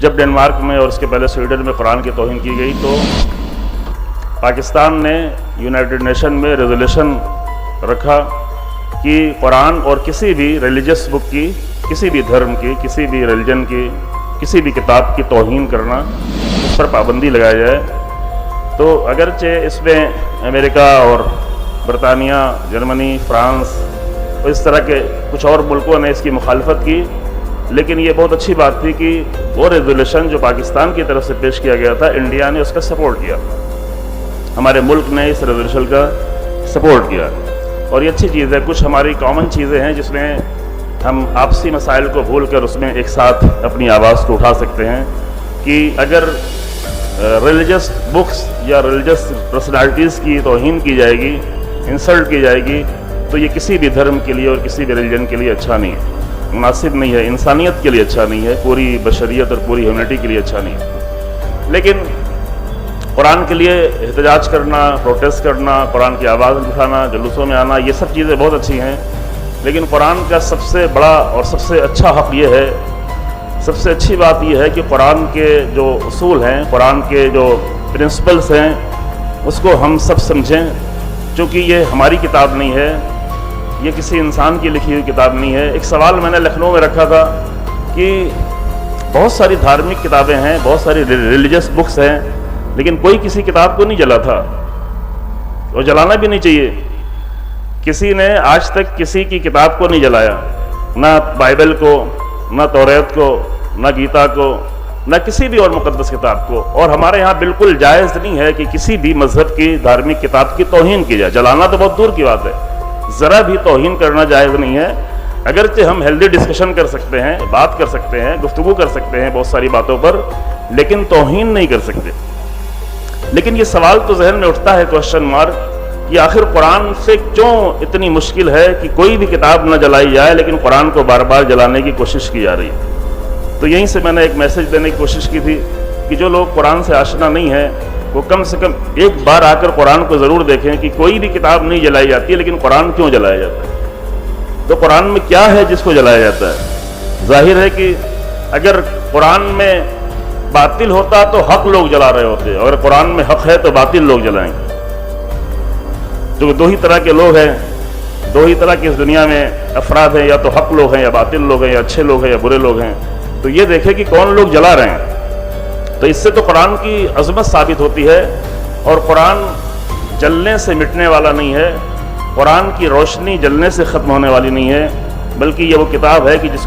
جب ڈنمارک میں اور اس کے پہلے سویڈن میں قرآن کی توہین کی گئی تو پاکستان نے یونائٹڈ نیشن میں ریزولوشن رکھا کہ قرآن اور کسی بھی ریلیجس بک کی، کسی بھی دھرم کی، کسی بھی ریلیجن کی، کسی بھی کتاب کی توہین کرنا، اس پر پابندی لگایا جائے۔ تو اگرچہ اس میں امریکہ اور برطانیہ، جرمنی، فرانس اور اس طرح کے کچھ اور ملکوں نے اس کی مخالفت کی، لیکن یہ بہت اچھی بات تھی کہ وہ ریزولوشن جو پاکستان کی طرف سے پیش کیا گیا تھا، انڈیا نے اس کا سپورٹ کیا، ہمارے ملک نے اس ریزولوشن کا سپورٹ کیا، اور یہ اچھی چیز ہے۔ کچھ ہماری کامن چیزیں ہیں جس میں ہم آپسی مسائل کو بھول کر اس میں ایک ساتھ اپنی آواز کو اٹھا سکتے ہیں کہ اگر ریلیجس بکس یا ریلیجس پرسنالٹیز کی توہین کی جائے گی، انسلٹ کی جائے گی، تو یہ کسی بھی دھرم کے لیے اور کسی بھی ریلیجن کے لیے اچھا نہیں ہے، مناسب نہیں ہے، انسانیت کے لیے اچھا نہیں ہے، پوری بشریت اور پوری ہیومینٹی کے لیے اچھا نہیں ہے۔ لیکن قرآن کے لیے احتجاج کرنا، پروٹیسٹ کرنا، قرآن کی آواز اٹھانا، جلوسوں میں آنا، یہ سب چیزیں بہت اچھی ہیں، لیکن قرآن کا سب سے بڑا اور سب سے اچھا حق یہ ہے، سب سے اچھی بات یہ ہے کہ قرآن کے جو اصول ہیں، قرآن کے جو پرنسپلز ہیں، اس کو ہم سب سمجھیں، چونکہ یہ ہماری کتاب نہیں ہے، یہ کسی انسان کی لکھی ہوئی کتاب نہیں ہے۔ ایک سوال میں نے لکھنؤ میں رکھا تھا کہ بہت ساری دھارمک کتابیں ہیں، بہت ساری ریلیجس بکس ہیں، لیکن کوئی کسی کتاب کو نہیں جلا تھا، اور جلانا بھی نہیں چاہیے۔ کسی نے آج تک کسی کی کتاب کو نہیں جلایا، نہ بائبل کو، نہ توریت کو، نہ گیتا کو، نہ کسی بھی اور مقدس کتاب کو، اور ہمارے ہاں بالکل جائز نہیں ہے کہ کسی بھی مذہب کی دھارمک کتاب کی توہین کی جائے۔ جلانا تو بہت دور کی بات ہے، ذرا بھی توہین کرنا جائز نہیں ہے۔ اگرچہ ہم ہیلدی ڈسکشن کر سکتے ہیں، بات کر سکتے ہیں، گفتگو کر سکتے ہیں بہت ساری باتوں پر، لیکن توہین نہیں کر سکتے۔ لیکن یہ سوال تو ذہن میں اٹھتا ہے، کوشچن مارک، کہ آخر قرآن سے کیوں اتنی مشکل ہے کہ کوئی بھی کتاب نہ جلائی جائے، لیکن قرآن کو بار بار جلانے کی کوشش کی جا رہی ہے۔ تو یہیں سے میں نے ایک میسج دینے کی کوشش کی تھی کہ جو لوگ قرآن سے آشنا نہیں ہیں، وہ کم سے کم ایک بار آ کر قرآن کو ضرور دیکھیں کہ کوئی بھی کتاب نہیں جلائی جاتی ہے، لیکن قرآن کیوں جلایا جاتا ہے؟ تو قرآن میں کیا ہے جس کو جلایا جاتا ہے؟ ظاہر ہے کہ اگر قرآن میں باطل ہوتا تو حق لوگ جلا رہے ہوتے، اگر قرآن میں حق ہے تو باطل لوگ جلائیں گے۔ جو دو ہی طرح کے لوگ ہیں، دو ہی طرح کی اس دنیا میں افراد ہیں، یا تو حق لوگ ہیں، یا باطل لوگ ہیں، یا اچھے لوگ ہیں، یا برے لوگ ہیں۔ تو یہ دیکھیں کہ کون لوگ جلا رہے ہیں۔ تو اس سے تو قرآن کی عظمت ثابت ہوتی ہے، اور قرآن جلنے سے مٹنے والا نہیں ہے، قرآن کی روشنی جلنے سے ختم ہونے والی نہیں ہے، بلکہ یہ وہ کتاب ہے کہ جس